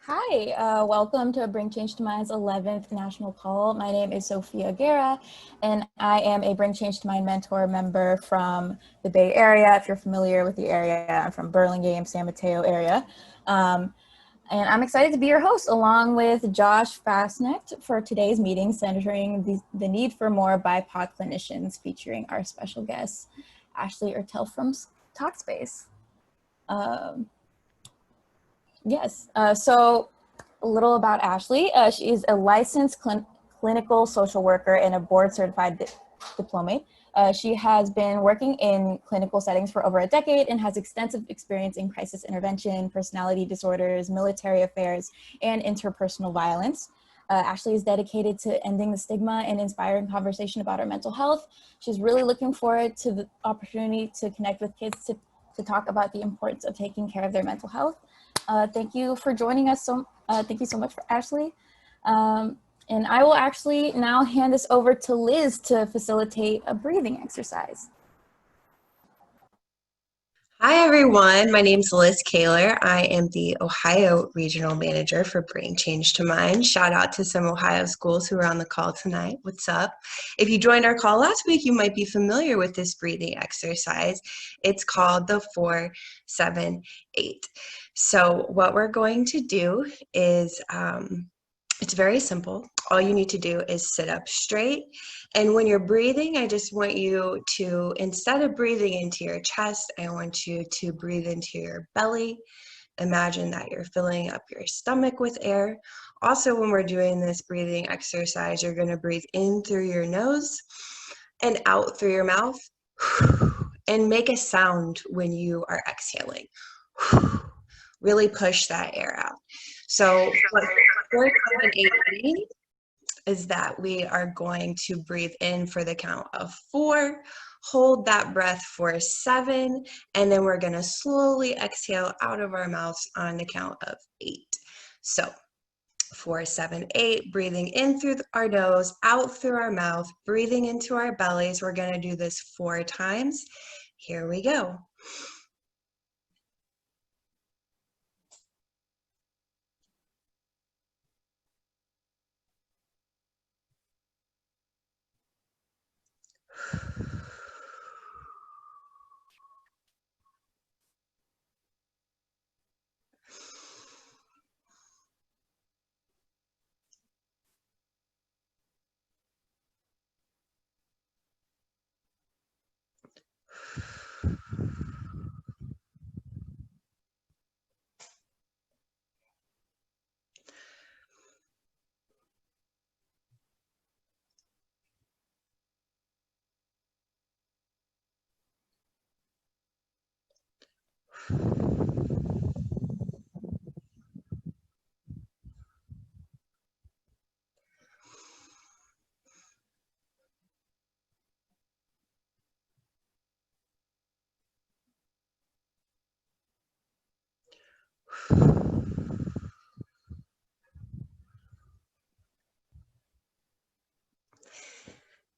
Hi, welcome to Bring Change to Mind's 11th National Call. My name is Sophia Guerra, and I am a Bring Change to Mind mentor member from the Bay Area. If you're familiar with the area, I'm from Burlingame, San Mateo area. And I'm excited to be your host along with Josh Fastnecht for today's meeting centering the need for more BIPOC clinicians featuring our special guest, Ashley Ertel from Talkspace. Yes, so a little about Ashley. She is a licensed clinical social worker and a board certified diplomate. She has been working in clinical settings for over a decade and has extensive experience in crisis intervention, personality disorders, military affairs, and interpersonal violence. Ashley is dedicated to ending the stigma and inspiring conversation about our mental health. She's really looking forward to the opportunity to connect with kids to talk about the importance of taking care of their mental health. Thank you for joining us. Thank you so much for Ashley. And I will actually now hand this over to Liz to facilitate a breathing exercise. Hi everyone, my name is Liz Kaler. I am the Ohio Regional Manager for Bring Change to Mind. Shout out to some Ohio schools who are on the call tonight. What's up? If you joined our call last week, you might be familiar with this breathing exercise. It's called the 4-7-8. So what we're going to do is, it's very simple. All you need to do is sit up straight. And when you're breathing, I just want you to, instead of breathing into your chest, I want you to breathe into your belly. Imagine that you're filling up your stomach with air. Also, when we're doing this breathing exercise, you're going to breathe in through your nose and out through your mouth. And make a sound when you are exhaling. Really push that air out. So what 4-7-8 means is that we are going to breathe in for the count of 4, hold that breath for 7, and then we're going to slowly exhale out of our mouths on the count of 8. So 4-7-8, breathing in through our nose, out through our mouth, breathing into our bellies. We're going to do this 4 times. Here we go.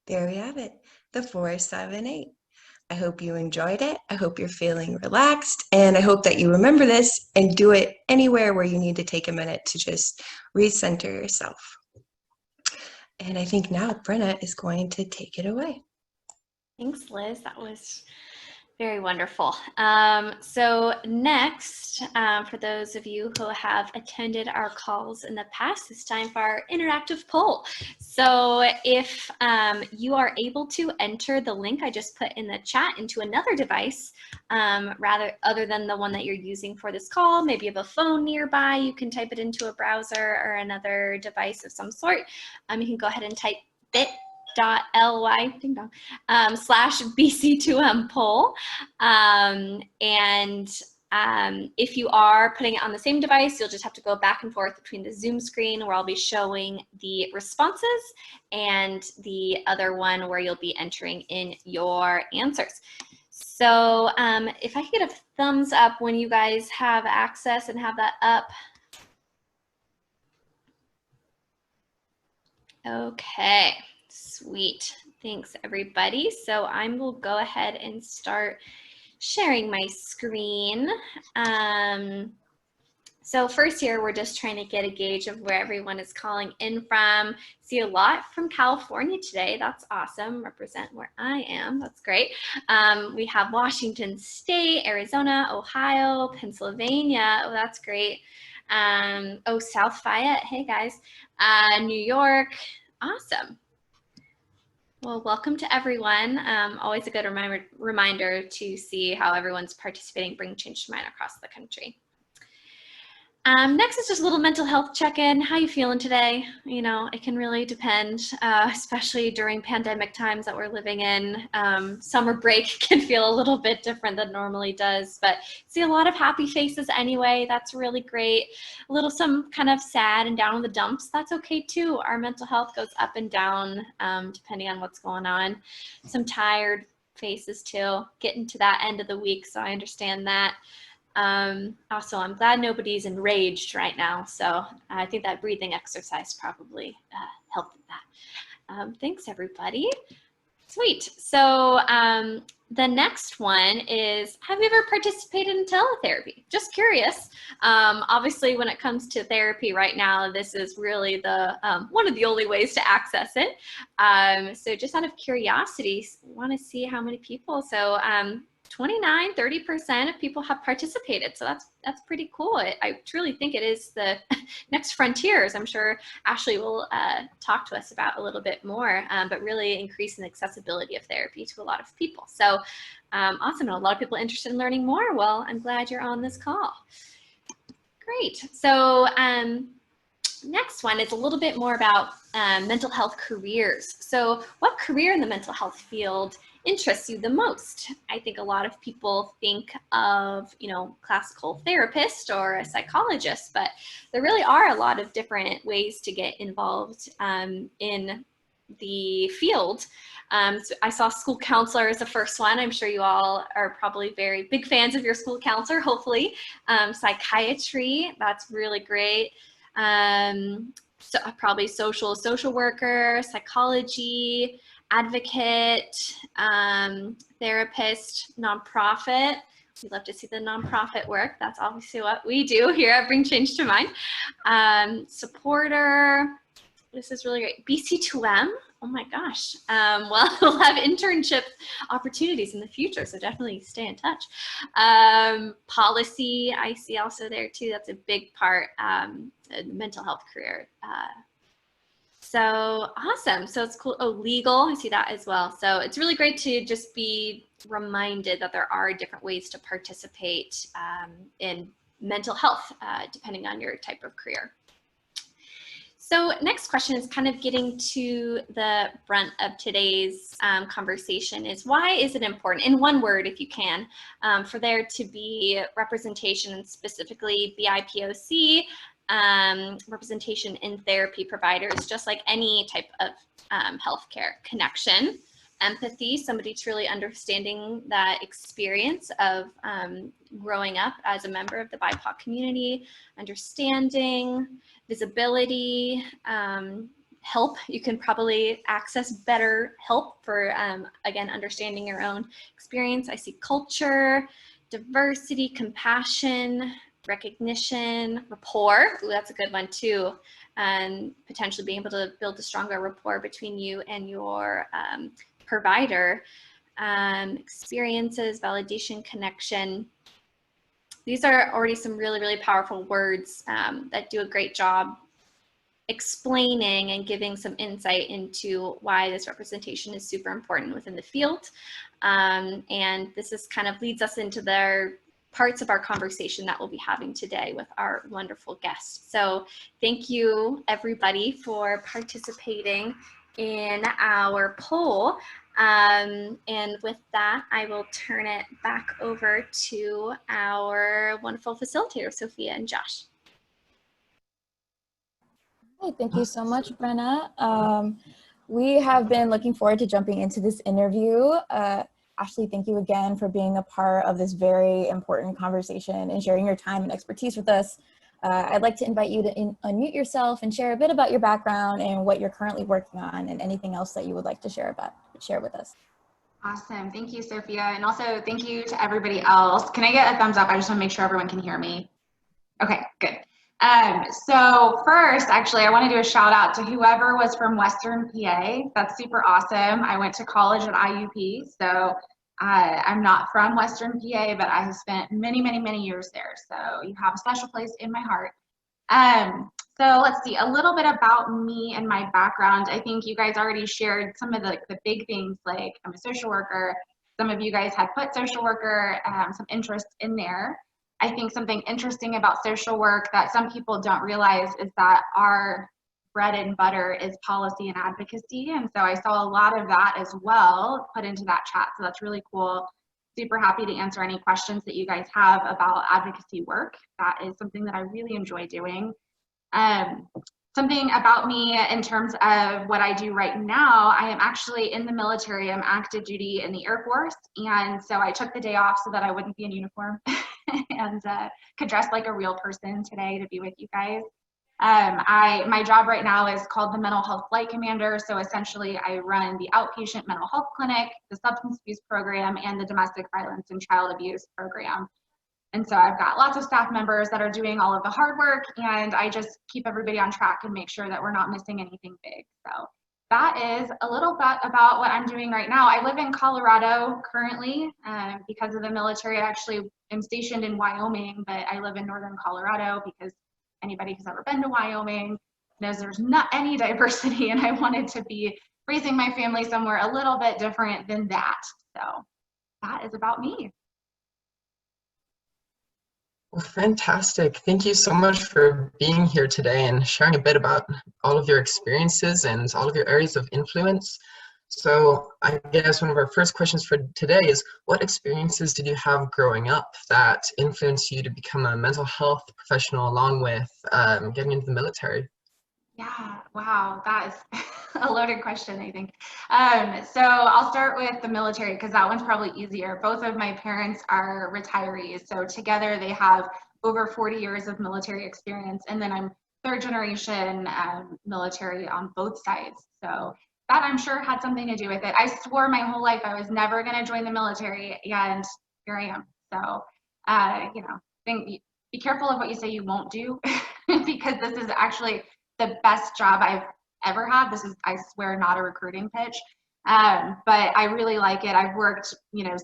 There we have it, the 4-7-8. I hope you enjoyed it. I hope you're feeling relaxed, and I hope that you remember this and do it anywhere where you need to take a minute to just recenter yourself. And I think now Brenna is going to take it away. Thanks, Liz. That was very wonderful. So next, for those of you who have attended our calls in the past, it's time for our interactive poll. So if you are able to enter the link I just put in the chat into another device, other than the one that you're using for this call, maybe you have a phone nearby, you can type it into a browser or another device of some sort. You can go ahead and type bit.ly slash BC2M poll. If you are putting it on the same device, you'll just have to go back and forth between the Zoom screen where I'll be showing the responses and the other one where you'll be entering in your answers. So if I could get a thumbs up when you guys have access and have that up. Okay, sweet. Thanks, everybody. So I will go ahead and start sharing my screen. So first here, we're just trying to get a gauge of where everyone is calling in from. See a lot from California today. That's awesome. Represent where I am. That's great. We have Washington State, Arizona, Ohio, Pennsylvania. Oh, that's great. Oh, South Fayette. Hey, guys. New York. Awesome. Well, welcome to everyone. Always a good reminder to see how everyone's participating, bring change to mind across the country. Next is just a little mental health check-in. How you feeling today? You know, it can really depend, especially during pandemic times that we're living in. Summer break can feel a little bit different than normally does, but see a lot of happy faces anyway. That's really great. A little some kind of sad and down in the dumps. That's okay too. Our mental health goes up and down depending on what's going on. Some faces too, getting to that end of the week, so I understand that. Also, I'm glad nobody's enraged right now, so I think that breathing exercise probably helped with that. Thanks, everybody. Sweet. So the next one is, have you ever participated in teletherapy? Just curious. Obviously, when it comes to therapy right now, this is really the one of the only ways to access it. So just out of curiosity, want to see how many people. So 29-30% of people have participated, so that's pretty cool. I truly think it is the next frontiers. I'm sure Ashley will talk to us about a little bit more, but really increasing the accessibility of therapy to a lot of people. So awesome, and a lot of people interested in learning more. Well, I'm glad you're on this call. Great. So next one is a little bit more about mental health careers. So what career in the mental health field interests you the most? I think a lot of people think of, you know, classical therapist or a psychologist, but there really are a lot of different ways to get involved in the field. So I saw school counselor as the first one. I'm sure you all are probably very big fans of your school counselor, hopefully. Psychiatry, that's really great. So probably social worker, psychology, advocate, therapist, nonprofit. We'd love to see the nonprofit work. That's obviously what we do here at Bring Change to Mind. Supporter. This is really great. BC2M. Oh my gosh. Well, we'll have internship opportunities in the future, so definitely stay in touch. Policy, I see also there too. That's a big part, the mental health career. So awesome. So it's cool. Oh, legal, I see that as well. So it's really great to just be reminded that there are different ways to participate in mental health, depending on your type of career. So next question is kind of getting to the brunt of today's conversation is, why is it important, in one word if you can, for there to be representation, and specifically BIPOC, representation in therapy providers, just like any type of healthcare? Connection, empathy, somebody truly understanding that experience of growing up as a member of the BIPOC community, understanding, visibility, help. You can probably access better help for, again, understanding your own experience. I see culture, diversity, compassion, recognition, rapport. Ooh, that's a good one too. And potentially being able to build a stronger rapport between you and your provider. Experiences, validation, connection. These are already some really, really powerful words that do a great job explaining and giving some insight into why this representation is super important within the field. And this is kind of leads us into the parts of our conversation that we'll be having today with our wonderful guests. So thank you everybody for participating in our poll. And with that, I will turn it back over to our wonderful facilitator, Sophia and Josh. Hey, thank you so much, Brenna. We have been looking forward to jumping into this interview. Ashley, thank you again for being a part of this very important conversation and sharing your time and expertise with us. I'd like to invite you to unmute yourself and share a bit about your background and what you're currently working on, and anything else that you would like to share with us. Awesome. Thank you, Sophia. And also thank you to everybody else. Can I get a thumbs up? I just want to make sure everyone can hear me. Okay, good. So first, actually, I want to do a shout out to whoever was from Western PA. That's super awesome. I went to college at IUP, so I'm not from Western PA, but I have spent many, many, many years there. So you have a special place in my heart. So let's see, a little bit about me and my background. I think you guys already shared some of the big things, like I'm a social worker. Some of you guys had put social worker, some interest in there. I think something interesting about social work that some people don't realize is that our bread and butter is policy and advocacy. And so I saw a lot of that as well put into that chat. So that's really cool. Super happy to answer any questions that you guys have about advocacy work. That is something that I really enjoy doing. Something about me in terms of what I do right now, I am actually in the military. I'm active duty in the Air Force. And so I took the day off so that I wouldn't be in uniform and could dress like a real person today to be with you guys. My job right now is called the Mental Health Flight Commander. So essentially I run the outpatient mental health clinic, the substance abuse program, and the domestic violence and child abuse program. And so I've got lots of staff members that are doing all of the hard work, and I just keep everybody on track and make sure that we're not missing anything big. So that is a little bit about what I'm doing right now. I live in Colorado currently because of the military. I actually am stationed in Wyoming, but I live in northern Colorado because anybody who's ever been to Wyoming knows there's not any diversity, and I wanted to be raising my family somewhere a little bit different than that. So that is about me. Well, fantastic. Thank you so much for being here today and sharing a bit about all of your experiences and all of your areas of influence. So I guess one of our first questions for today is, what experiences did you have growing up that influenced you to become a mental health professional along with getting into the military? Yeah, wow, that is a loaded question, I think. So I'll start with the military because that one's probably easier. Both of my parents are retirees, so together they have over 40 years of military experience, and then I'm third generation military on both sides. So that I'm sure had something to do with it. I swore my whole life I was never going to join the military, and here I am. So, be careful of what you say you won't do because this is actually the best job I've ever had. This is, I swear, not a recruiting pitch, but I really like it. I've worked,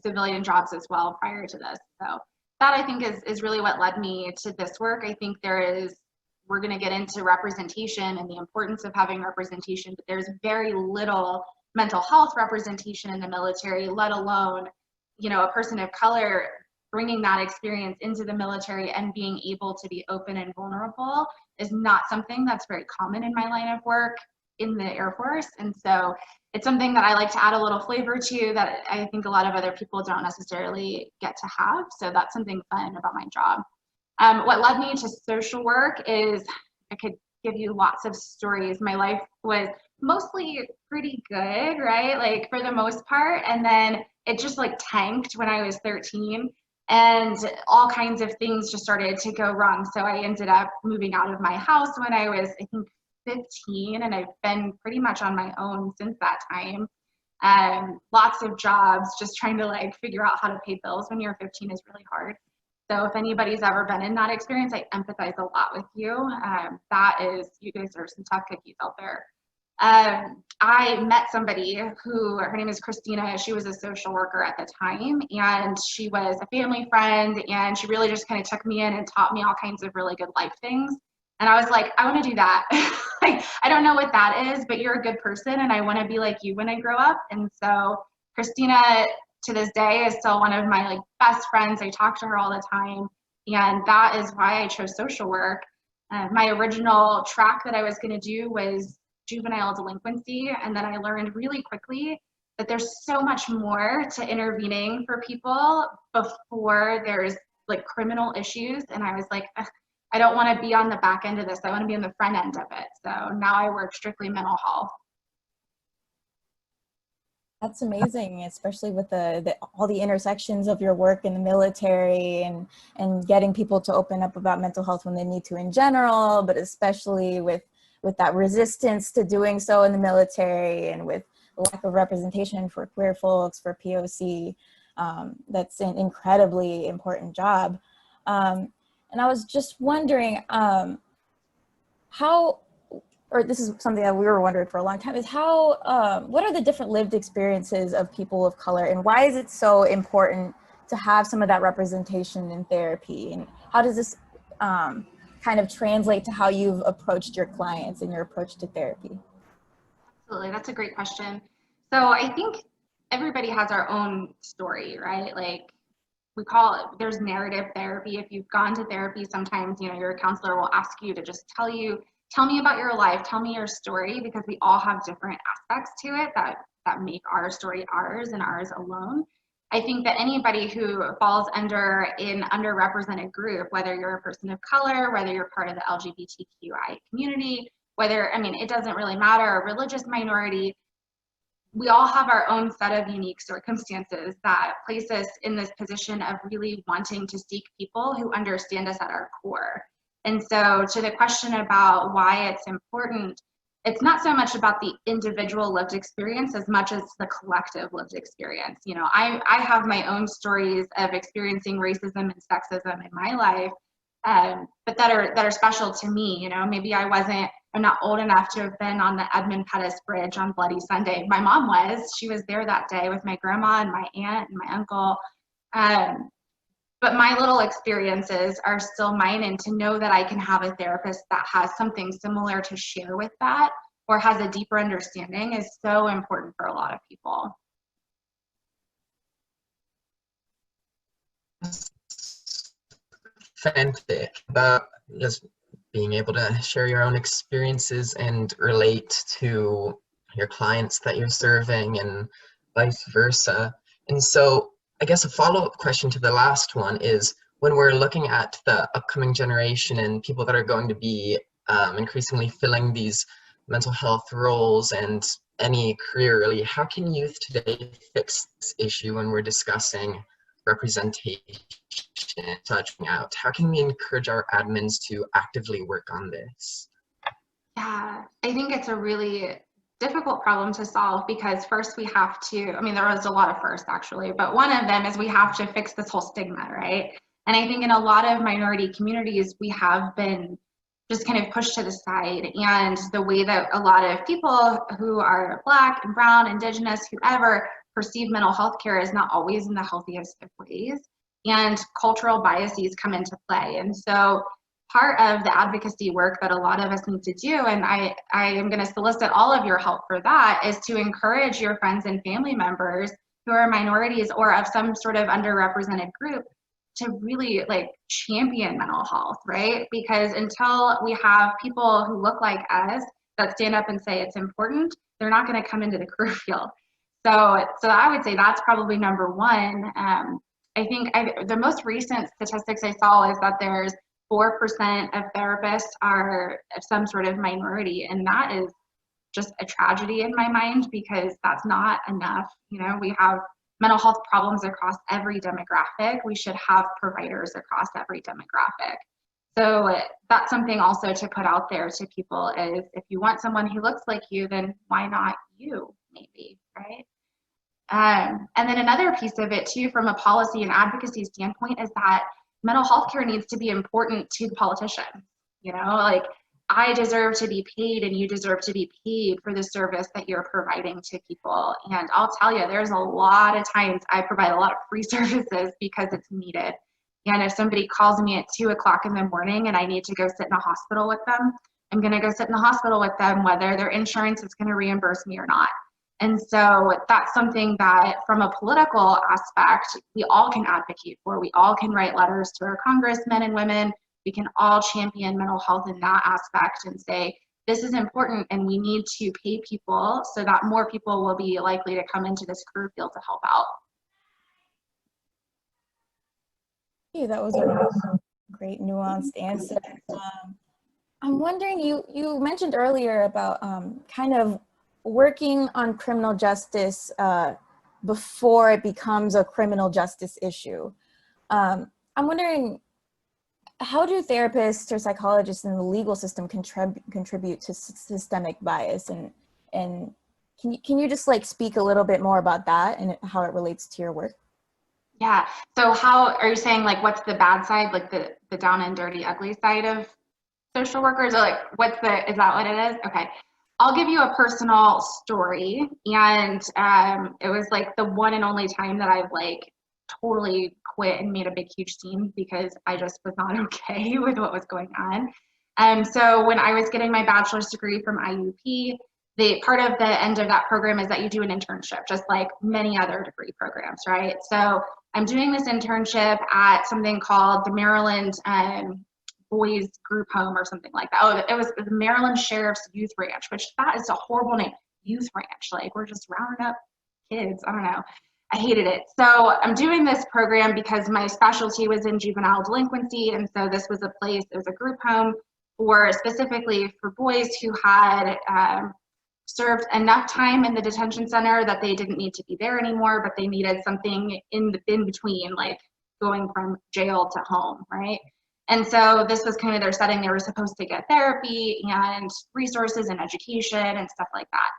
civilian jobs as well prior to this. So that I think is really what led me to this work. I think we're going to get into representation and the importance of having representation, but there's very little mental health representation in the military, let alone, a person of color bringing that experience into the military and being able to be open and vulnerable is not something that's very common in my line of work in the Air Force. And so it's something that I like to add a little flavor to that I think a lot of other people don't necessarily get to have. So that's something fun about my job. What led me to social work is, I could give you lots of stories. My life was mostly pretty good, right? Like for the most part. And then it just like tanked when I was 13. And all kinds of things just started to go wrong. So I ended up moving out of my house when I was, I think, 15, and I've been pretty much on my own since that time. Lots of jobs, just trying to figure out how to pay bills when you're 15 is really hard. So if anybody's ever been in that experience, I empathize a lot with you. You guys are some tough cookies out there. I met somebody who, her name is Christina. She was a social worker at the time, and she was a family friend, and she really just kind of took me in and taught me all kinds of really good life things. And I was like, I want to do that. I don't know what that is, but you're a good person, and I want to be like you when I grow up. And so Christina, to this day, is still one of my best friends. I talk to her all the time, and that is why I chose social work. My original track that I was going to do was juvenile delinquency, and then I learned really quickly that there's so much more to intervening for people before there's criminal issues. And I was like, I don't want to be on the back end of this. I want to be on the front end of it. So now I work strictly mental health. That's amazing, especially with all the intersections of your work in the military and getting people to open up about mental health when they need to in general, but especially with that resistance to doing so in the military and with lack of representation for queer folks, for POC. That's an incredibly important job. And I was just wondering, how, or this is something that we were wondering for a long time, is how, what are the different lived experiences of people of color, and why is it so important to have some of that representation in therapy? And how does this kind of translate to how you've approached your clients and your approach to therapy? Absolutely, that's a great question. So I think everybody has our own story, right? Like we call it, there's narrative therapy. If you've gone to therapy, sometimes, you know, your counselor will ask you to just tell me about your life, tell me your story, because we all have different aspects to it that make our story ours and ours alone. I think that anybody who falls under an underrepresented group, whether you're a person of color, whether you're part of the LGBTQI community, whether, I mean, it doesn't really matter, a religious minority, we all have our own set of unique circumstances that place us in this position of really wanting to seek people who understand us at our core. And so to the question about why it's important, it's not so much about the individual lived experience as much as the collective lived experience. You know, I have my own stories of experiencing racism and sexism in my life, but that are special to me. You know, maybe I'm not old enough to have been on the Edmund Pettus Bridge on Bloody Sunday. My mom was. She was there that day with my grandma and my aunt and my uncle. But my little experiences are still mine, and to know that I can have a therapist that has something similar to share with that or has a deeper understanding is so important for a lot of people. Fantastic about just being able to share your own experiences and relate to your clients that you're serving and vice versa. And so I guess a follow-up question to the last one is, when we're looking at the upcoming generation and people that are going to be increasingly filling these mental health roles and any career really, how can youth today fix this issue when we're discussing representation and touching out? How can we encourage our admins to actively work on this? Yeah, I think it's a really difficult problem to solve because first we have to, I mean, there was a lot of firsts actually, but one of them is we have to fix this whole stigma, right? And I think in a lot of minority communities, we have been just kind of pushed to the side. And the way that a lot of people who are Black and brown, indigenous, whoever, perceive mental health care is not always in the healthiest of ways. And cultural biases come into play. And so part of the advocacy work that a lot of us need to do, and I am going to solicit all of your help for that, is to encourage your friends and family members who are minorities or of some sort of underrepresented group to really like champion mental health, right? Because until we have people who look like us that stand up and say it's important, they're not going to come into the career field. So I would say that's probably number one. I think the most recent statistics I saw is that there's 4% of therapists are of some sort of minority, and that is just a tragedy in my mind because that's not enough. You know, we have mental health problems across every demographic. We should have providers across every demographic. So that's something also to put out there to people is if you want someone who looks like you, then why not you, maybe, right? And then another piece of it too, from a policy and advocacy standpoint, is that mental health care needs to be important to the politicians. You know, like I deserve to be paid and you deserve to be paid for the service that you're providing to people. And I'll tell you, there's a lot of times I provide a lot of free services because it's needed. And if somebody calls me at 2 o'clock in the morning and I need to go sit in a hospital with them, I'm going to go sit in the hospital with them, whether their insurance is going to reimburse me or not. And so that's something that from a political aspect, we all can advocate for. We all can write letters to our congressmen and women. We can all champion mental health in that aspect and say, this is important and we need to pay people so that more people will be likely to come into this career field to help out. Yeah, that was a great nuanced answer. I'm wondering, you mentioned earlier about kind of working on criminal justice before it becomes a criminal justice issue. I'm wondering, how do therapists or psychologists in the legal system contribute to systemic bias? And can you just like speak a little bit more about that and how it relates to your work? Yeah, so how are you saying, like, what's the bad side, like the down and dirty, ugly side of social workers are like, is that what it is? Okay. I'll give you a personal story. And it was like the one and only time that I've like totally quit and made a big, huge scene because I just was not okay with what was going on. So when I was getting my bachelor's degree from IUP, part of the end of that program is that you do an internship, just like many other degree programs, right? So I'm doing this internship at something called the Maryland Boys Group Home or something like that. Oh, it was the Maryland Sheriff's Youth Ranch, which that is a horrible name, Youth Ranch. Like we're just rounding up kids. I don't know. I hated it. So I'm doing this program because my specialty was in juvenile delinquency. And so this was a place, it was a group home specifically for boys who had served enough time in the detention center that they didn't need to be there anymore, but they needed something in between, like going from jail to home, right? And so this was kind of their setting. They were supposed to get therapy and resources and education and stuff like that.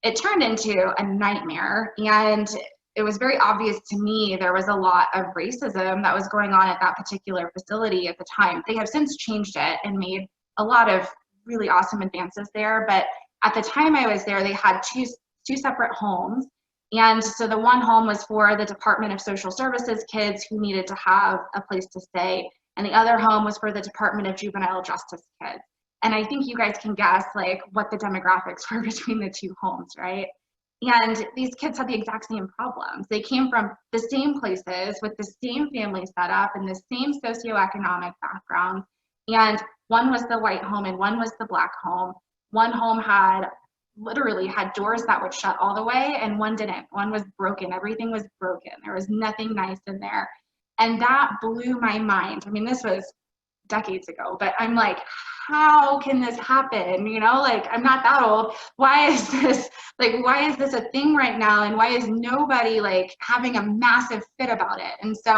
It turned into a nightmare, and it was very obvious to me there was a lot of racism that was going on at that particular facility at the time. They have since changed it and made a lot of really awesome advances there, but at the time I was there, they had two separate homes. And so the one home was for the Department of Social Services kids who needed to have a place to stay. And the other home was for the Department of Juvenile Justice kids. And I think you guys can guess like what the demographics were between the two homes, right? And these kids had the exact same problems. They came from the same places with the same family setup and the same socioeconomic background. And one was the white home and one was the black home. One home literally had doors that would shut all the way, and one didn't. One was broken. Everything was broken. There was nothing nice in there. And that blew my mind. I mean, this was decades ago, but I'm like, how can this happen? You know, like I'm not that old. Why is this a thing right now? And why is nobody like having a massive fit about it? And so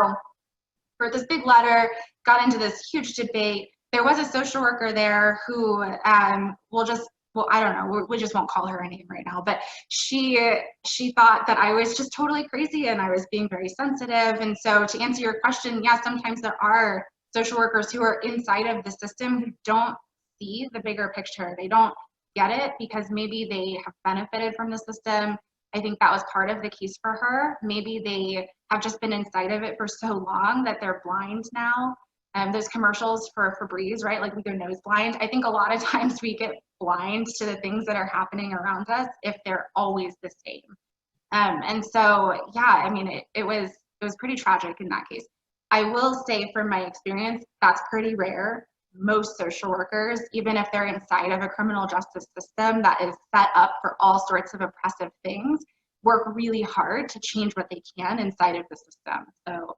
wrote this big letter, got into this huge debate. There was a social worker there who I don't know, we just won't call her a name right now, but she thought that I was just totally crazy and I was being very sensitive. And so to answer your question, yeah, sometimes there are social workers who are inside of the system who don't see the bigger picture. They don't get it because maybe they have benefited from the system. I think that was part of the case for her. Maybe they have just been inside of it for so long that they're blind now. Those commercials for Febreze, right? Like we go nose blind. I think a lot of times we get blind to the things that are happening around us if they're always the same. And so, yeah, I mean, it was pretty tragic in that case. I will say from my experience, that's pretty rare. Most social workers, even if they're inside of a criminal justice system that is set up for all sorts of oppressive things, work really hard to change what they can inside of the system. So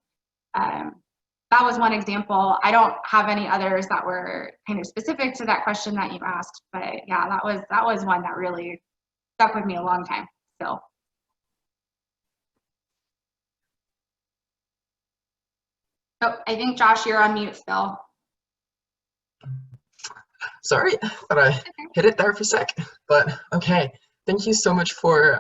that was one example. I don't have any others that were kind of specific to that question that you asked, but yeah, that was one that really stuck with me a long time still. Oh, I think Josh, you're on mute still. Sorry, thought I hit it there for a sec, but okay. Thank you so much for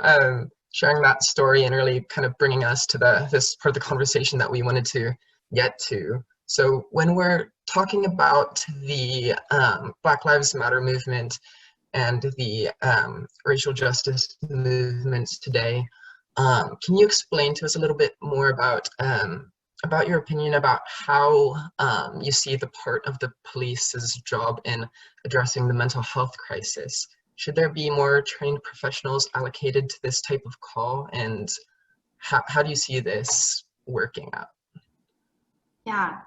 sharing that story and really kind of bringing us to this part of the conversation that we wanted to get to. So when we're talking about the Black Lives Matter movement and the racial justice movements today, can you explain to us a little bit more about your opinion about how you see the part of the police's job in addressing the mental health crisis? Should there be more trained professionals allocated to this type of call, and how do you see this working out? Yeah,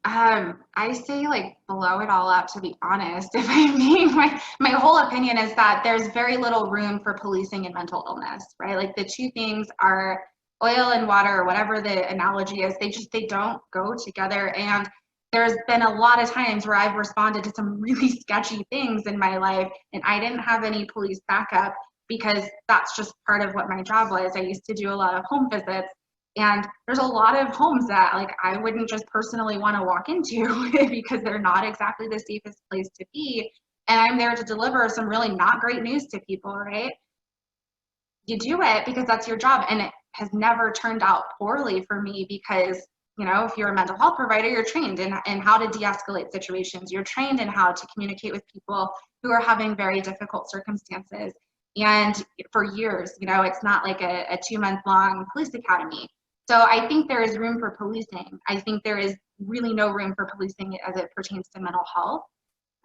I say like blow it all up, to be honest. If I'm being my whole opinion is that there's very little room for policing and mental illness, right? Like the two things are oil and water, or whatever the analogy is. They don't go together. And there's been a lot of times where I've responded to some really sketchy things in my life and I didn't have any police backup because that's just part of what my job was. I used to do a lot of home visits, and there's a lot of homes that like I wouldn't just personally want to walk into because they're not exactly the safest place to be. And I'm there to deliver some really not great news to people, right? You do it because that's your job. And it has never turned out poorly for me because, You know, if you're a mental health provider, you're trained in how to de-escalate situations. You're trained in how to communicate with people who are having very difficult circumstances. And for years, you know, it's not like a 2-month-long police academy. So I think there is room for policing. I think there is really no room for policing as it pertains to mental health.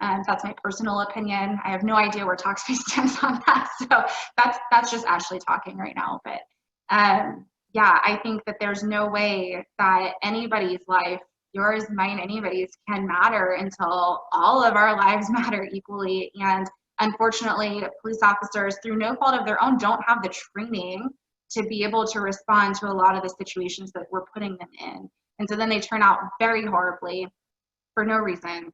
That's my personal opinion. I have no idea where Talkspace stands on that. So that's just Ashley talking right now. But yeah, I think that there's no way that anybody's life, yours, mine, anybody's, can matter until all of our lives matter equally. And unfortunately, police officers, through no fault of their own, don't have the training to be able to respond to a lot of the situations that we're putting them in. And so then they turn out very horribly for no reason.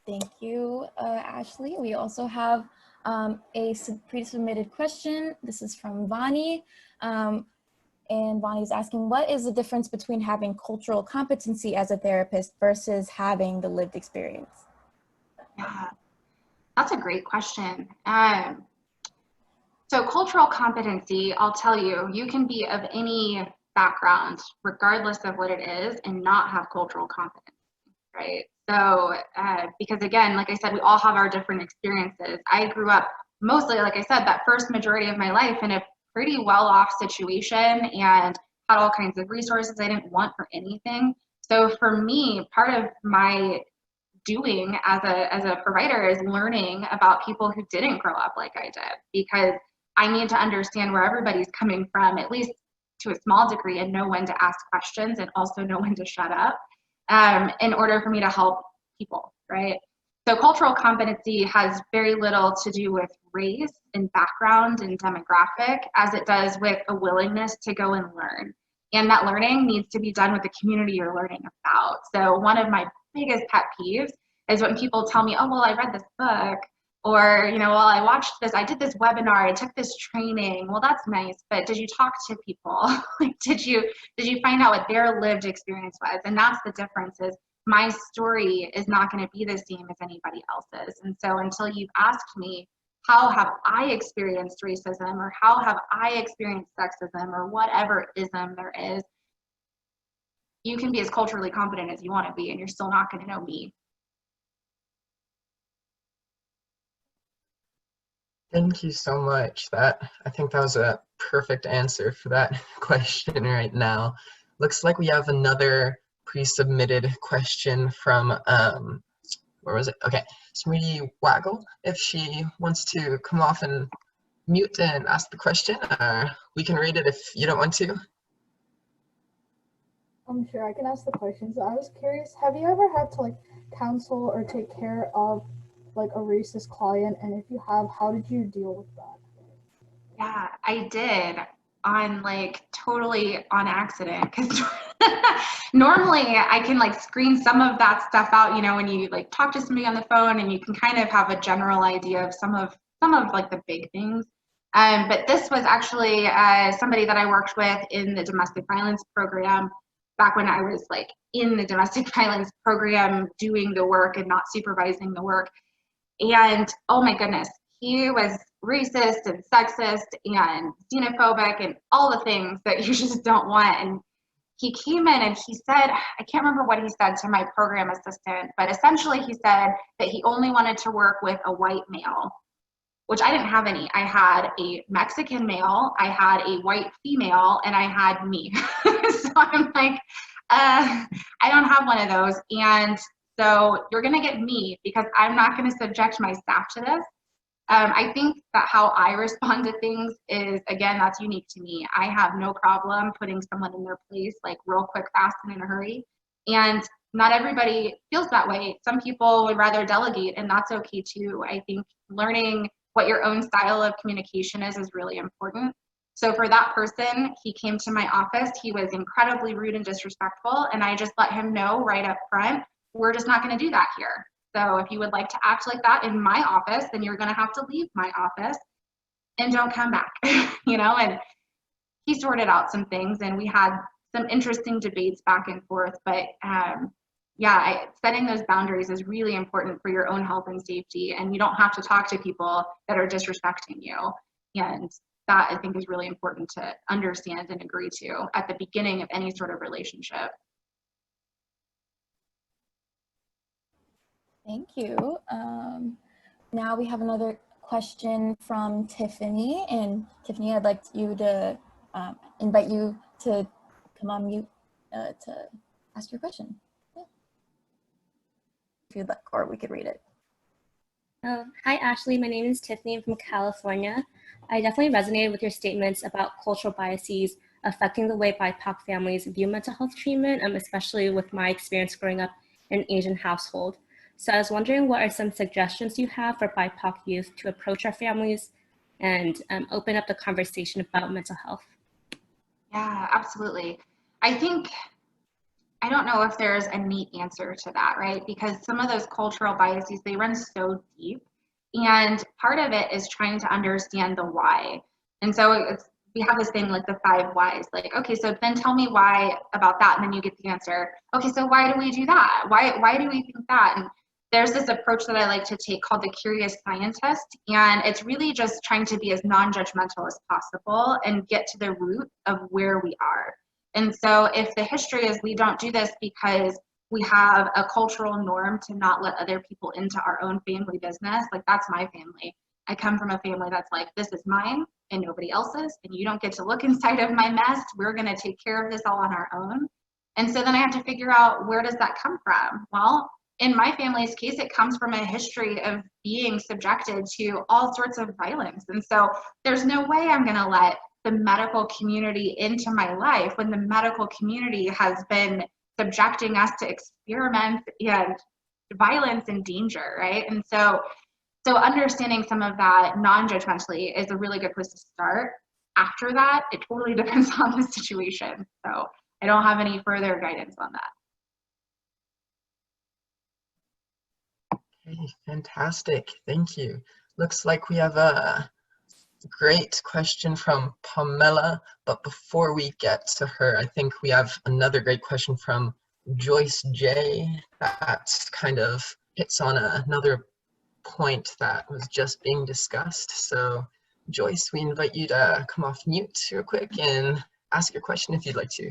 Thank you, Ashley. We also have a pre-submitted question. This is from Vani. And Bonnie's asking, what is the difference between having cultural competency as a therapist versus having the lived experience? Yeah, that's a great question. So cultural competency, I'll tell you, you can be of any background, regardless of what it is, and not have cultural competency, right? So, because again, like I said, we all have our different experiences. I grew up mostly, like I said, that first majority of my life in a pretty well-off situation and had all kinds of resources I didn't want for anything. So for me, part of my doing as a provider is learning about people who didn't grow up like I did, because I need to understand where everybody's coming from, at least to a small degree, and know when to ask questions and also know when to shut up in order for me to help people, right? So cultural competency has very little to do with race and background and demographic as it does with a willingness to go and learn. And that learning needs to be done with the community you're learning about. So one of my biggest pet peeves is when people tell me, oh, well, I read this book, or, you know, well, I watched this, I did this webinar, I took this training. Well, that's nice, but did you talk to people? Like, did you find out what their lived experience was? And that's the difference, is my story is not going to be the same as anybody else's. And so until you've asked me, how have I experienced racism, or how have I experienced sexism, or whatever ism there is, you can be as culturally competent as you want to be, and you're still not going to know me. Thank you so much. I think that was a perfect answer for that question right now. Looks like we have another pre-submitted question from, where was it? Okay, Smriti Waggle. If she wants to come off and mute and ask the question, we can read it if you don't want to. I'm sure I can ask the question. So I was curious, have you ever had to like counsel or take care of like a racist client? And if you have, how did you deal with that? Yeah, I did, on like totally on accident, because normally I can like screen some of that stuff out, you know, when you like talk to somebody on the phone and you can kind of have a general idea of some of like the big things. But this was actually somebody that I worked with in the domestic violence program back when I was like in the domestic violence program doing the work and not supervising the work. And oh my goodness, he was racist and sexist and xenophobic and all the things that you just don't want. And he came in and he said, I can't remember what he said to my program assistant, but essentially he said that he only wanted to work with a white male, which I didn't have any. I had a Mexican male, I had a white female, and I had me. So I'm like, I don't have one of those. And so you're gonna get me, because I'm not gonna subject my staff to this. I think that how I respond to things is, again, that's unique to me. I have no problem putting someone in their place, like real quick, fast, and in a hurry. And not everybody feels that way. Some people would rather delegate, and that's okay too. I think learning what your own style of communication is really important. So for that person, he came to my office, he was incredibly rude and disrespectful, and I just let him know right up front, we're just not gonna do that here. So if you would like to act like that in my office, then you're gonna have to leave my office and don't come back, you know? And he sorted out some things, and we had some interesting debates back and forth, but yeah, setting those boundaries is really important for your own health and safety, and you don't have to talk to people that are disrespecting you. And that I think is really important to understand and agree to at the beginning of any sort of relationship. Thank you. Now we have another question from Tiffany. And Tiffany, I'd like you to invite you to come on mute to ask your question. Yeah. If you'd like, or we could read it. Hi, Ashley. My name is Tiffany. I'm from California. I definitely resonated with your statements about cultural biases affecting the way BIPOC families view mental health treatment, especially with my experience growing up in an Asian household. So I was wondering, what are some suggestions you have for BIPOC youth to approach our families and open up the conversation about mental health? Yeah, absolutely. I don't know if there's a neat answer to that, right? Because some of those cultural biases, they run so deep. And part of it is trying to understand the why. And so we have this thing like the 5 whys, like, okay, so then tell me why about that. And then you get the answer. Okay, so why do we do that? Why do we think that? And there's this approach that I like to take called the curious scientist. And it's really just trying to be as non-judgmental as possible and get to the root of where we are. And so if the history is we don't do this because we have a cultural norm to not let other people into our own family business, like that's my family. I come from a family that's like, this is mine and nobody else's, and you don't get to look inside of my mess. We're going to take care of this all on our own. And so then I have to figure out, where does that come from? Well, in my family's case, it comes from a history of being subjected to all sorts of violence. And so there's no way I'm going to let the medical community into my life when the medical community has been subjecting us to experiments and violence and danger, right? And so understanding some of that non-judgmentally is a really good place to start. After that, it totally depends on the situation. So I don't have any further guidance on that. Okay, fantastic. Thank you. Looks like we have a great question from Pamela, but before we get to her, I think we have another great question from Joyce J. that kind of hits on another point that was just being discussed. So Joyce, we invite you to come off mute real quick and ask your question if you'd like to.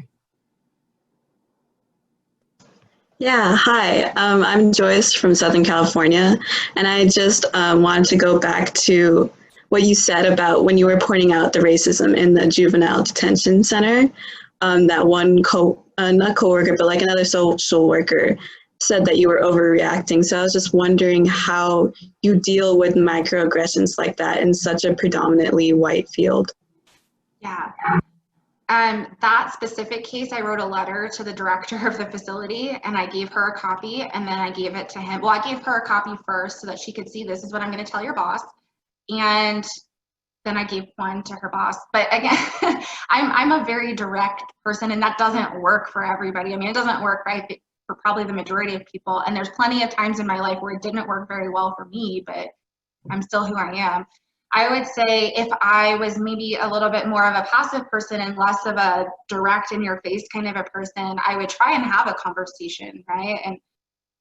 Yeah, hi, I'm Joyce from Southern California, and I just wanted to go back to what you said about when you were pointing out the racism in the juvenile detention center. That one not coworker, but like another social worker said that you were overreacting. So I was just wondering how you deal with microaggressions like that in such a predominantly white field. Yeah. That specific case, I wrote a letter to the director of the facility and I gave her a copy and then I gave it to him. Well, I gave her a copy first so that she could see, this is what I'm going to tell your boss. And then I gave one to her boss. But again, I'm a very direct person and that doesn't work for everybody. I mean, it doesn't work, right, for probably the majority of people. And there's plenty of times in my life where it didn't work very well for me, but I'm still who I am. I would say if I was maybe a little bit more of a passive person and less of a direct in your face kind of a person, I would try and have a conversation, right? And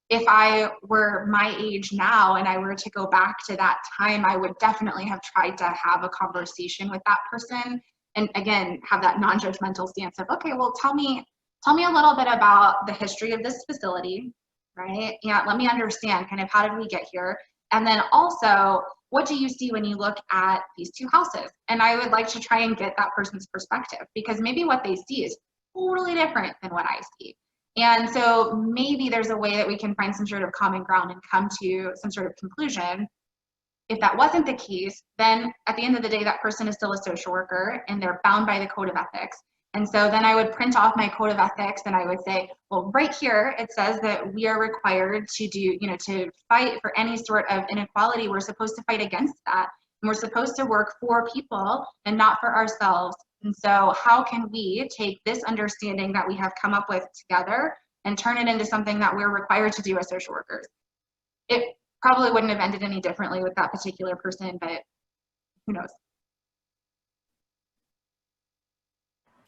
if I were my age now and I were to go back to that time, I would definitely have tried to have a conversation with that person. And again, have that non-judgmental stance of, okay, well, tell me a little bit about the history of this facility, right? Yeah, let me understand kind of how did we get here? And then also, what do you see when you look at these two houses? And I would like to try and get that person's perspective because maybe what they see is totally different than what I see. And so maybe there's a way that we can find some sort of common ground and come to some sort of conclusion. If that wasn't the case, then at the end of the day, that person is still a social worker and they're bound by the code of ethics. And so then I would print off my code of ethics and I would say, well, right here, it says that we are required to do, to fight for any sort of inequality. We're supposed to fight against that. And we're supposed to work for people and not for ourselves. And so how can we take this understanding that we have come up with together and turn it into something that we're required to do as social workers? It probably wouldn't have ended any differently with that particular person, but who knows?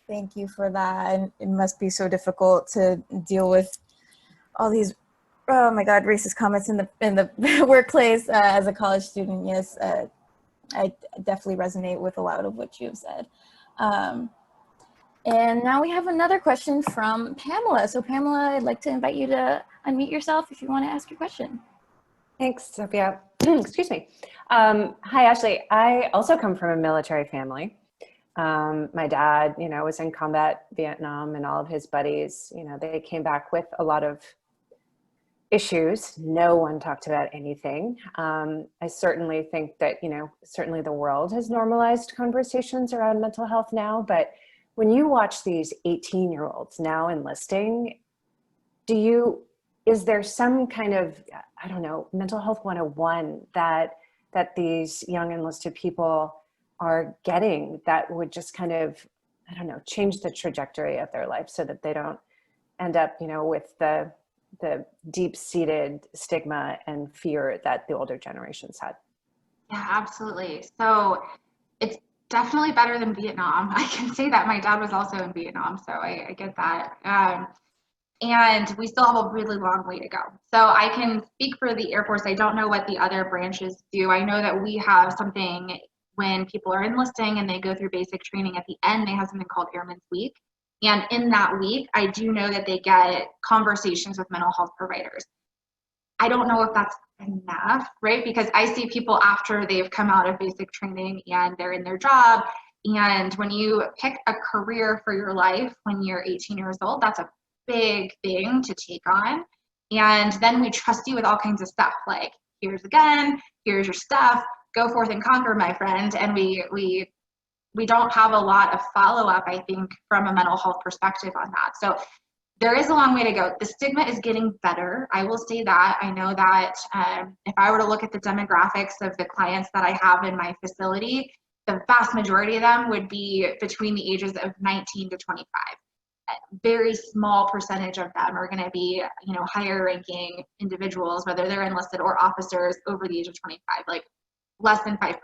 Thank you for that. And it must be so difficult to deal with all these, oh my God, racist comments in the workplace as a college student. Yes, I definitely resonate with a lot of what you've said. And now we have another question from Pamela. So Pamela, I'd like to invite you to unmute yourself if you want to ask your question. Thanks, Sophia. Excuse me. Hi, Ashley. I also come from a military family. My dad, was in combat Vietnam, and all of his buddies, they came back with a lot of issues. No one talked about anything. I certainly think that, certainly the world has normalized conversations around mental health now, but when you watch these 18-year-olds now enlisting, is there some kind of, I don't know, mental health 101 that these young enlisted people are getting that would just kind of, I don't know, change the trajectory of their life so that they don't end up, with the deep-seated stigma and fear that the older generations had? Yeah, absolutely. So it's definitely better than Vietnam. I can say that. My dad was also in Vietnam, so I get that. And we still have a really long way to go. So I can speak for the Air Force. I don't know what the other branches do. I know that we have something when people are enlisting and they go through basic training. At the end, they have something called Airman's Week. And in that week, I do know that they get conversations with mental health providers. I don't know if that's enough, right? Because I see people after they've come out of basic training and they're in their job. And when you pick a career for your life when you're 18 years old, that's a big thing to take on. And then we trust you with all kinds of stuff, like here's a gun, here's your stuff, go forth and conquer, my friend. And we don't have a lot of follow-up, I think, from a mental health perspective on that. So there is a long way to go. The stigma is getting better. I will say that. I know that if I were to look at the demographics of the clients that I have in my facility, the vast majority of them would be between the ages of 19 to 25. A very small percentage of them are going to be, higher ranking individuals, whether they're enlisted or officers over the age of 25, like less than 5%,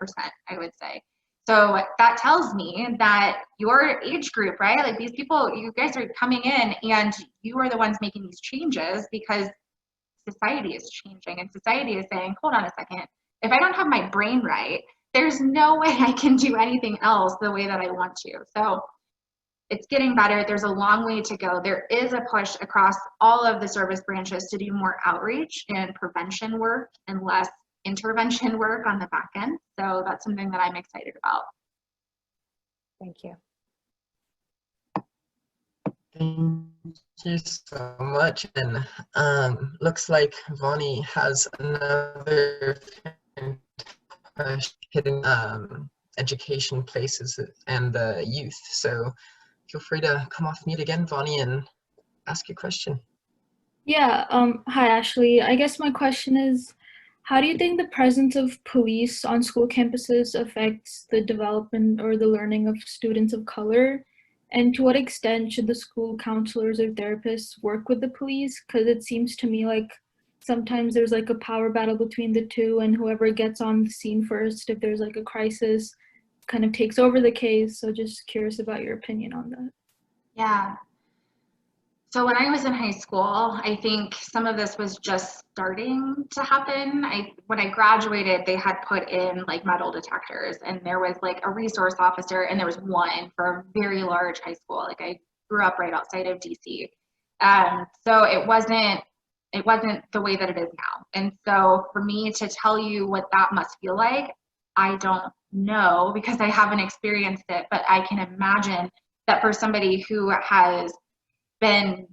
I would say. So that tells me that your age group, right? Like these people, you guys are coming in and you are the ones making these changes because society is changing and society is saying, hold on a second, if I don't have my brain right, there's no way I can do anything else the way that I want to. So it's getting better. There's a long way to go. There is a push across all of the service branches to do more outreach and prevention work and less intervention work on the back end. So that's something that I'm excited about. Thank you. Thank you so much. And looks like Vonnie has another question hitting education places and the youth. So feel free to come off mute again, Vonnie, and ask your question. Yeah, hi Ashley. I guess my question is, how do you think the presence of police on school campuses affects the development or the learning of students of color? And to what extent should the school counselors or therapists work with the police? Because it seems to me like sometimes there's like a power battle between the two, and whoever gets on the scene first, if there's like a crisis, kind of takes over the case. So just curious about your opinion on that. Yeah. So when I was in high school, I think some of this was just starting to happen. When I graduated, they had put in like metal detectors, and there was like a resource officer, and there was one for a very large high school. Like I grew up right outside of DC. So it wasn't the way that it is now. And so for me to tell you what that must feel like, I don't know because I haven't experienced it, but I can imagine that for somebody who has been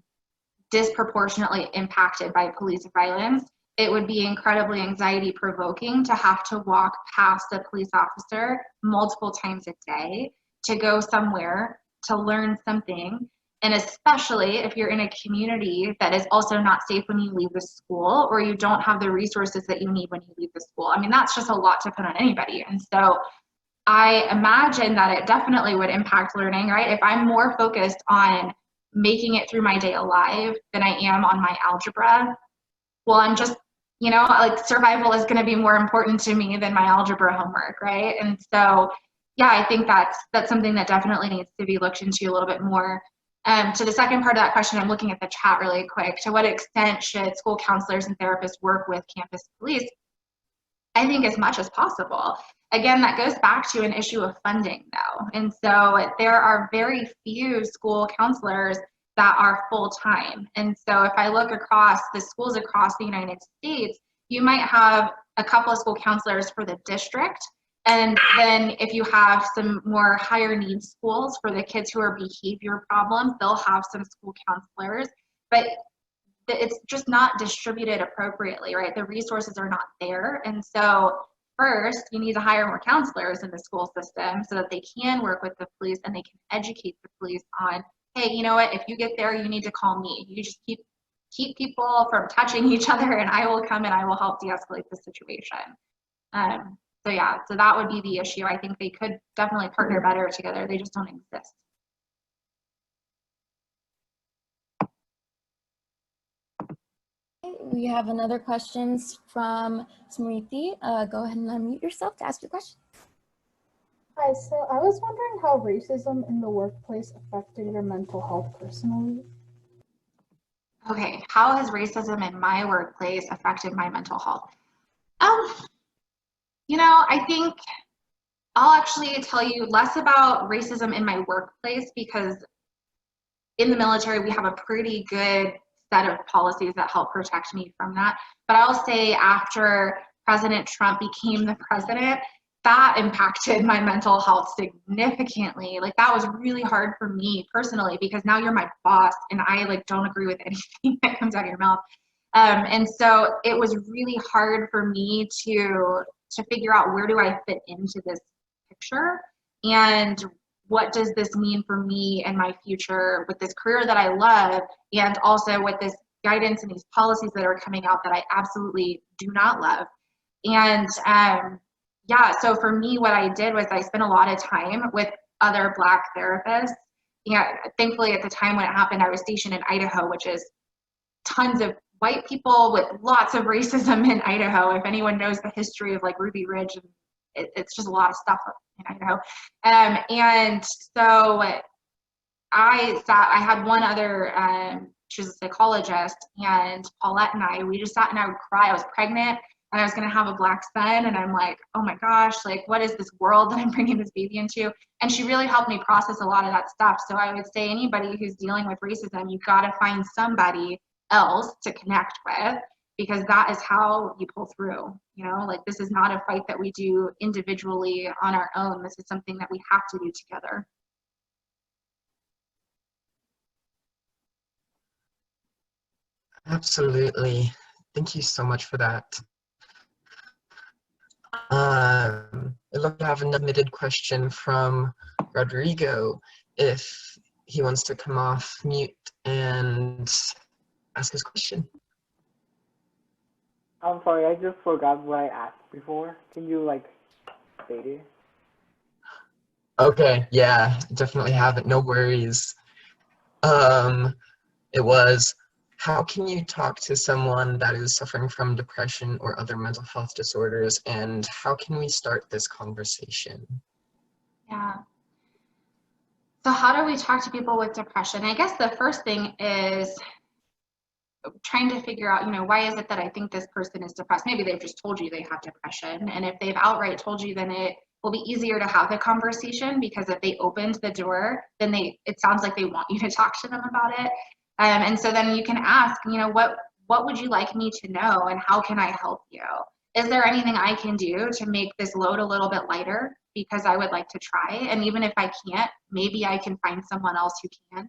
disproportionately impacted by police violence, it would be incredibly anxiety provoking to have to walk past a police officer multiple times a day to go somewhere to learn something. And especially if you're in a community that is also not safe when you leave the school, or you don't have the resources that you need when you leave the school. I mean, that's just a lot to put on anybody. And so I imagine that it definitely would impact learning, right? If I'm more focused on making it through my day alive than I am on my algebra, well, I'm just, like survival is going to be more important to me than my algebra homework, right? And so, yeah, I think that's something that definitely needs to be looked into a little bit more. To the second part of that question, I'm looking at the chat really quick. To what extent should school counselors and therapists work with campus police? I think as much as possible. Again, that goes back to an issue of funding though. And so there are very few school counselors that are full-time. And so if I look across the schools across the United States, you might have a couple of school counselors for the district. And then if you have some more higher needs schools for the kids who are behavior problems, they'll have some school counselors, but it's just not distributed appropriately, right? The resources are not there. And so first, you need to hire more counselors in the school system so that they can work with the police and they can educate the police on, hey, you know what, if you get there, you need to call me. You just keep people from touching each other and I will come and I will help de-escalate the situation. So yeah, so that would be the issue. I think they could definitely partner better together. They just don't exist. We have another questions from Smriti. Go ahead and unmute yourself to ask your question. Hi, so I was wondering how racism in the workplace affected your mental health personally. Okay, how has racism in my workplace affected my mental health? You know, I think I'll actually tell you less about racism in my workplace because in the military, we have a pretty good set of policies that help protect me from that. But I'll say after President Trump became the president, that impacted my mental health significantly. Like that was really hard for me personally because now you're my boss and I like don't agree with anything that comes out of your mouth. And so it was really hard for me to figure out where do I fit into this picture and what does this mean for me and my future with this career that I love and also with this guidance and these policies that are coming out that I absolutely do not love. And yeah, so for me, what I did was I spent a lot of time with other Black therapists. Yeah, thankfully at the time when it happened, I was stationed in Idaho, which is tons of white people with lots of racism in Idaho. If anyone knows the history of like Ruby Ridge, and it's just a lot of stuff in Idaho. And so I had one other, she was a psychologist, and Paulette and we just sat and I would cry. I was pregnant and I was going to have a Black son. And I'm like, oh my gosh, like what is this world that I'm bringing this baby into? And she really helped me process a lot of that stuff. So I would say anybody who's dealing with racism, you've got to find somebody else to connect with, because that is how you pull through. You know, like this is not a fight that we do individually on our own. This is something that we have to do together. Absolutely. Thank you so much for that. I'd love to have an admitted question from Rodrigo if he wants to come off mute and ask his question. I'm sorry, I just forgot what I asked before. Can you like state it? Okay, yeah, definitely have it. No worries. It was, how can you talk to someone that is suffering from depression or other mental health disorders, and how can we start this conversation? Yeah. So how do we talk to people with depression? I guess the first thing is trying to figure out, you know, why is it that I think this person is depressed? Maybe they've just told you they have depression. And if they've outright told you, then it will be easier to have the conversation, because if they opened the door, then it sounds like they want you to talk to them about it. And so then you can ask, you know, what would you like me to know and how can I help you? Is there anything I can do to make this load a little bit lighter? Because I would like to try. And even if I can't, maybe I can find someone else who can.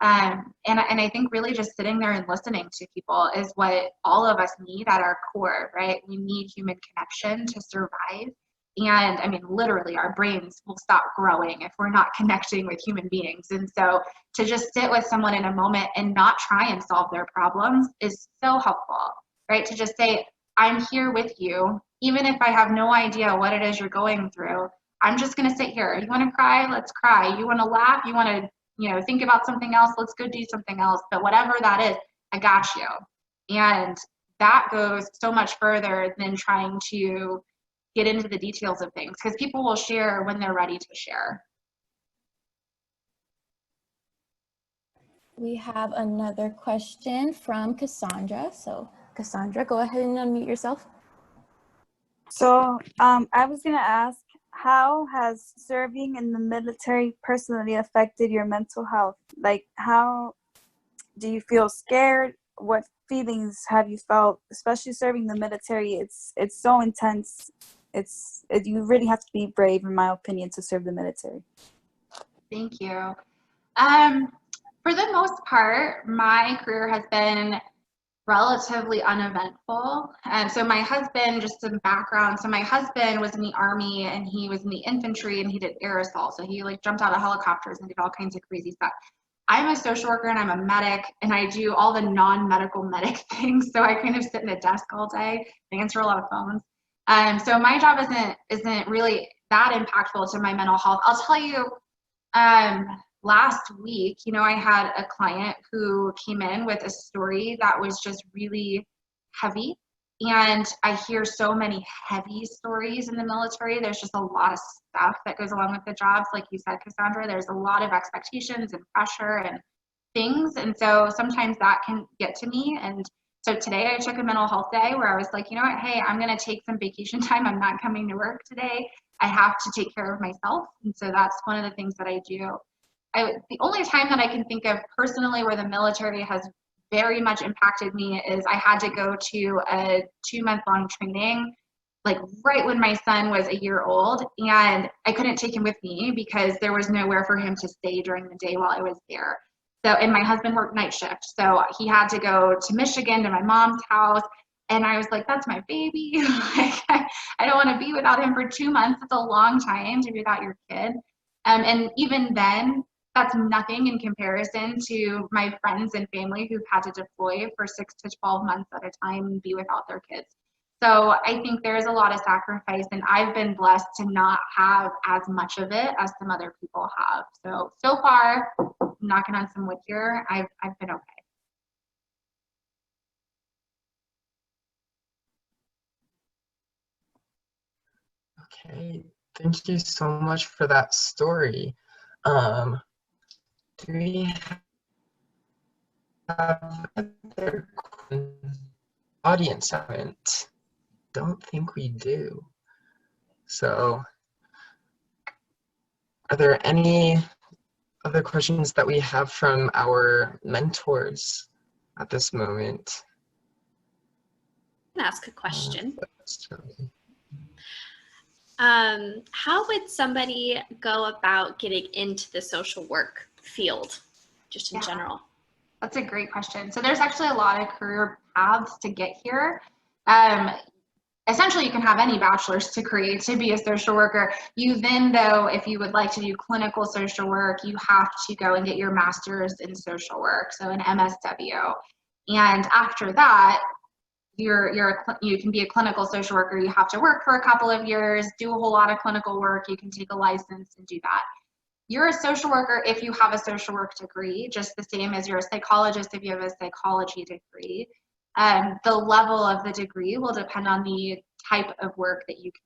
And I think really just sitting there and listening to people is what all of us need at our core, right? We need human connection to survive. And I mean, literally our brains will stop growing if we're not connecting with human beings. And so to just sit with someone in a moment and not try and solve their problems is so helpful, right? To just say, I'm here with you. Even if I have no idea what it is you're going through, I'm just gonna sit here. You wanna cry? Let's cry. You wanna laugh? You wanna, you know, think about something else? Let's go do something else. But whatever that is, I got you. And that goes so much further than trying to get into the details of things, because people will share when they're ready to share. We have another question from Cassandra. So Cassandra, go ahead and unmute yourself. I was gonna ask, how has serving in the military personally affected your mental health? Like, how do you feel scared? What feelings have you felt, especially serving the military? It's so intense. You really have to be brave, in my opinion, to serve the military. Thank you. For the most part, my career has been relatively uneventful. So my husband, just some background. So my husband was in the Army and he was in the infantry and he did air assault. So he like jumped out of helicopters and did all kinds of crazy stuff. I'm a social worker and I'm a medic and I do all the non-medical medic things. So I kind of sit in a desk all day and answer a lot of phones. So my job isn't really that impactful to my mental health. I'll tell you, last week, I had a client who came in with a story that was just really heavy. And I hear so many heavy stories in the military. There's just a lot of stuff that goes along with the jobs. Like you said, Cassandra, there's a lot of expectations and pressure and things. And so sometimes that can get to me. And so today I took a mental health day where I was like, you know what, hey, I'm going to take some vacation time. I'm not coming to work today. I have to take care of myself. And so that's one of the things that I do. The only time that I can think of personally where the military has very much impacted me is I had to go to a 2-month-long training, like right when my son was a year old, and I couldn't take him with me because there was nowhere for him to stay during the day while I was there. So, and my husband worked night shift, so he had to go to Michigan to my mom's house, and I was like, that's my baby. Like, I don't want to be without him for 2 months. It's a long time to be without your kid. And even then, that's nothing in comparison to my friends and family who've had to deploy for 6 to 12 months at a time and be without their kids. So I think there's a lot of sacrifice, and I've been blessed to not have as much of it as some other people have. So far, knocking on some wood here, I've been okay. Okay, thank you so much for that story. Do we have other audience comment? Don't think we do. So, are there any other questions that we have from our mentors at this moment? I can ask a question. How would somebody go about getting into the social work field, just in general? That's a great question. So there's actually a lot of career paths to get here. Essentially, you can have any bachelor's degree to be a social worker. You then, though, if you would like to do clinical social work, you have to go and get your master's in social work, so an MSW. And after that, you can be a clinical social worker. You have to work for a couple of years, do a whole lot of clinical work. You can take a license and do that. You're a social worker if you have a social work degree, just the same as you're a psychologist if you have a psychology degree. The level of the degree will depend on the type of work that you can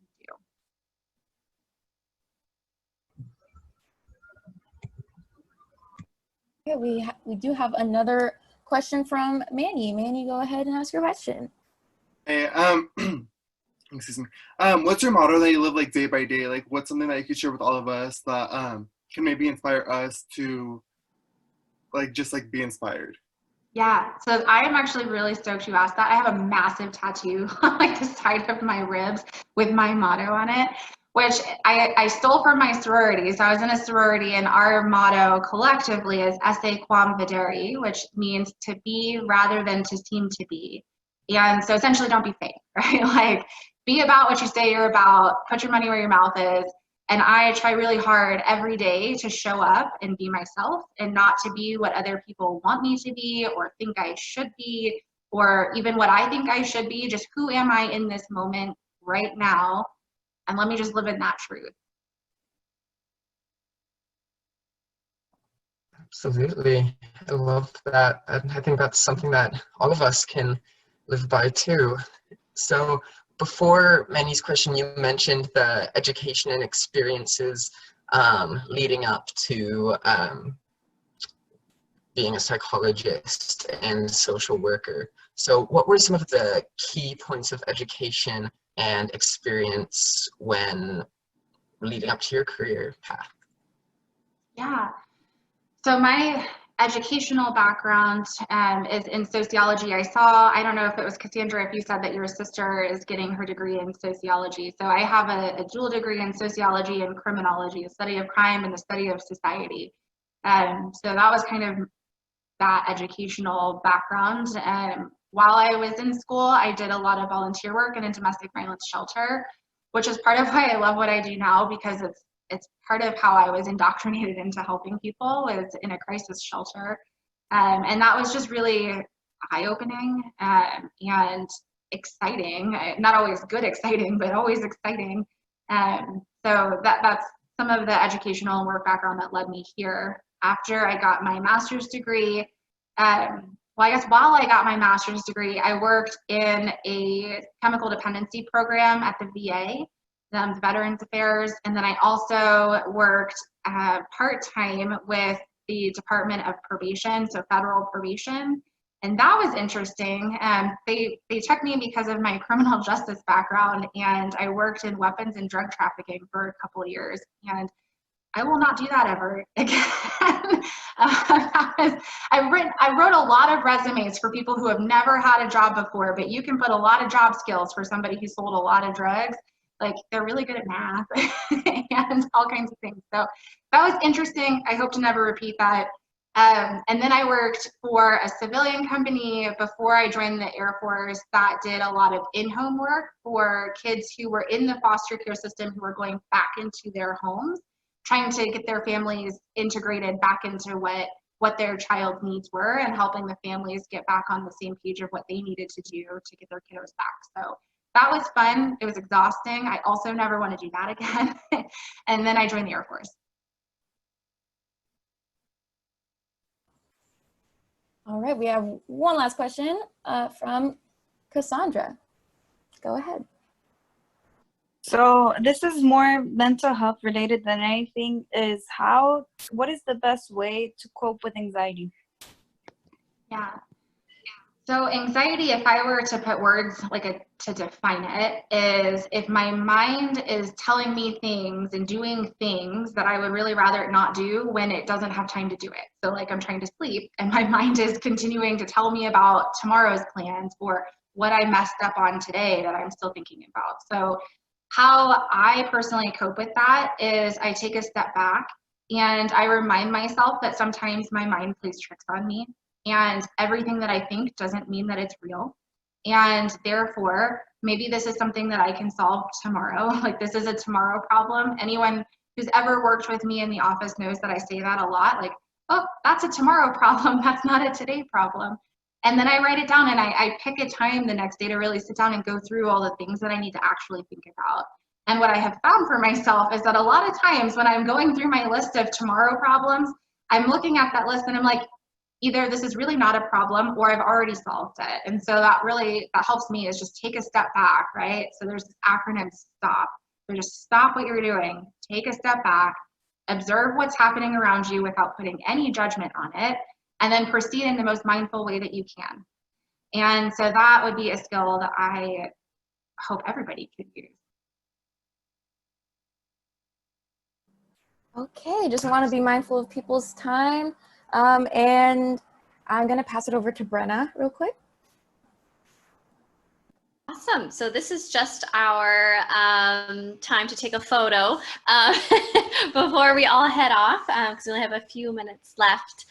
do. Okay, we do have another question from Manny. Manny, go ahead and ask your question. Hey, excuse me. What's your motto that you live like day by day? Like, what's something that you could share with all of us that can maybe inspire us to just be inspired? Yeah, so I am actually really stoked you asked that. I have a massive tattoo on like the side of my ribs with my motto on it, which I stole from my sorority. So I was in a sorority and our motto collectively is esse quam videri, which means to be rather than to seem to be. And so essentially don't be fake, right? Like be about what you say you're about, put your money where your mouth is. And I try really hard every day to show up and be myself and not to be what other people want me to be or think I should be, or even what I think I should be. Just who am I in this moment right now? And let me just live in that truth. Absolutely. I love that. And I think that's something that all of us can live by too. So before Manny's question, you mentioned the education and experiences leading up to being a psychologist and social worker. So what were some of the key points of education and experience when leading up to your career path? Yeah. So my educational background is in sociology. I don't know if it was Cassandra, if you said that your sister is getting her degree in sociology. So I have a dual degree in sociology and criminology, the study of crime and the study of society. So that was kind of that educational background. While I was in school, I did a lot of volunteer work in a domestic violence shelter, which is part of why I love what I do now, because it's part of how I was indoctrinated into helping people, was in a crisis shelter. And that was just really eye-opening and exciting. Not always good exciting, but always exciting. So that's some of the educational work background that led me here. After I got my master's degree, well, I guess while I got my master's degree, I worked in a chemical dependency program at the VA, the Veterans Affairs, and then I also worked part-time with the Department of Probation, so federal probation, and that was interesting. They took me because of my criminal justice background, and I worked in weapons and drug trafficking for a couple of years, and I will not do that ever again. I wrote a lot of resumes for people who have never had a job before, but you can put a lot of job skills for somebody who sold a lot of drugs. Like, they're really good at math and all kinds of things. So that was interesting. I hope to never repeat that. And then I worked for a civilian company before I joined the Air Force that did a lot of in-home work for kids who were in the foster care system who were going back into their homes, trying to get their families integrated back into what their child's needs were, and helping the families get back on the same page of what they needed to do to get their kiddos back. So that was fun. It was exhausting. I also never want to do that again. And then I joined the Air Force. All right, we have one last question from Cassandra. Go ahead. So this is more mental health related than anything. What is the best way to cope with anxiety? Yeah. So anxiety, if I were to put words to define it, is if my mind is telling me things and doing things that I would really rather not do when it doesn't have time to do it. So like I'm trying to sleep and my mind is continuing to tell me about tomorrow's plans or what I messed up on today that I'm still thinking about. So how I personally cope with that is I take a step back and I remind myself that sometimes my mind plays tricks on me, and everything that I think doesn't mean that it's real. And therefore, maybe this is something that I can solve tomorrow. Like, this is a tomorrow problem. Anyone who's ever worked with me in the office knows that I say that a lot. Like, oh, that's a tomorrow problem. That's not a today problem. And then I write it down and I pick a time the next day to really sit down and go through all the things that I need to actually think about. And what I have found for myself is that a lot of times when I'm going through my list of tomorrow problems, I'm looking at that list and I'm like, either this is really not a problem or I've already solved it. And so that helps me, is just take a step back, right? So there's this acronym, STOP. So just stop what you're doing, take a step back, observe what's happening around you without putting any judgment on it, and then proceed in the most mindful way that you can. And so that would be a skill that I hope everybody could use. Okay, just want to be mindful of people's time. And I'm going to pass it over to Brenna real quick. Awesome. So this is just our time to take a photo before we all head off, because we only have a few minutes left.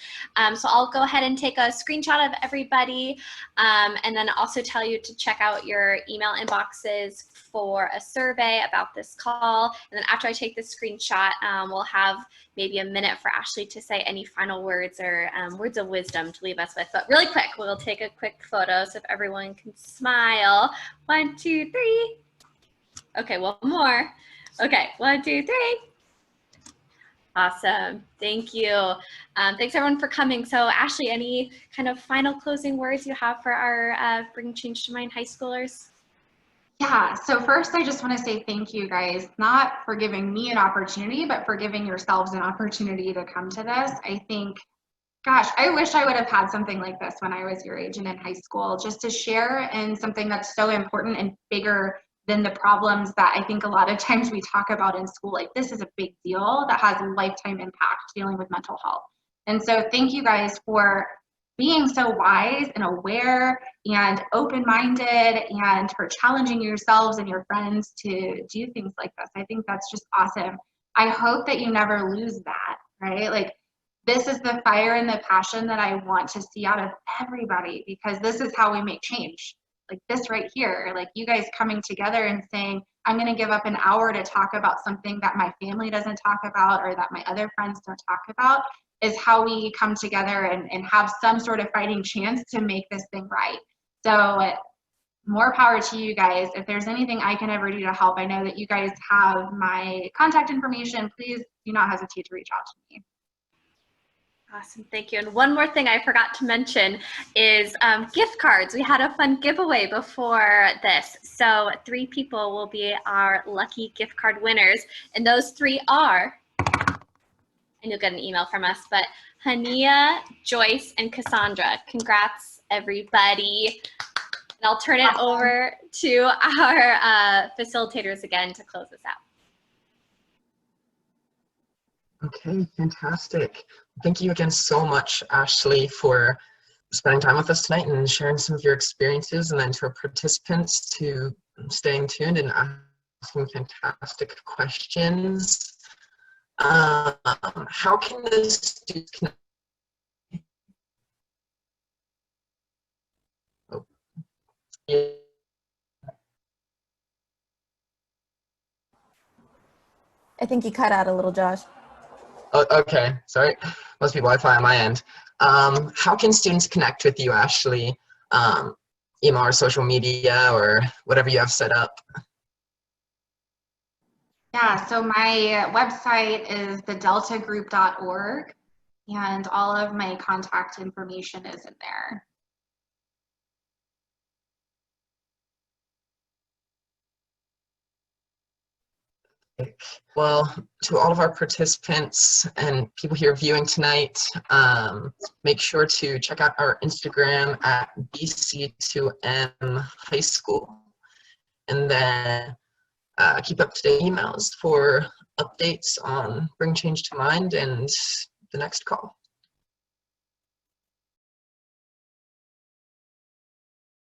So I'll go ahead and take a screenshot of everybody, and then also tell you to check out your email inboxes for a survey about this call. And then after I take this screenshot, we'll have maybe a minute for Ashley to say any final words or words of wisdom to leave us with. But really quick, we'll take a quick photo, so if everyone can smile. 1, 2, 3. Okay, one more. Okay, 1, 2, 3. Awesome. Thank you. Thanks everyone for coming. So Ashley, any kind of final closing words you have for our Bring Change to Mind high schoolers? Yeah, so first I just want to say thank you guys, not for giving me an opportunity, but for giving yourselves an opportunity to come to this. I think, gosh, I wish I would have had something like this when I was your age and in high school, just to share in something that's so important and bigger than the problems that I think a lot of times we talk about in school. Like, this is a big deal that has a lifetime impact, dealing with mental health. And so thank you guys for being so wise and aware and open-minded, and for challenging yourselves and your friends to do things like this. I think that's just awesome. I hope that you never lose that, right? Like, this is the fire and the passion that I want to see out of everybody, because this is how we make change. Like this right here, like you guys coming together and saying, I'm going to give up an hour to talk about something that my family doesn't talk about or that my other friends don't talk about, is how we come together and have some sort of fighting chance to make this thing right. So more power to you guys. If there's anything I can ever do to help, I know that you guys have my contact information. Please do not hesitate to reach out to me. Awesome, thank you. And one more thing I forgot to mention is gift cards. We had a fun giveaway before this. So 3 people will be our lucky gift card winners. And those 3 are, and you'll get an email from us, but Hania, Joyce, and Cassandra. Congrats, everybody. And I'll turn it over to our facilitators again to close this out. Okay, fantastic. Thank you again so much, Ashley, for spending time with us tonight and sharing some of your experiences, and then to our participants to staying tuned and asking fantastic questions. How can the students connect? Oh. Yeah. I think you cut out a little, Josh. Oh, okay, sorry. Must be Wi-Fi on my end. How can students connect with you, Ashley? Email or social media or whatever you have set up? Yeah, so my website is thedeltagroup.org, and all of my contact information is in there. Well, to all of our participants and people here viewing tonight, make sure to check out our Instagram at BC2M High School, and then keep up to date emails for updates on Bring Change to Mind and the next call.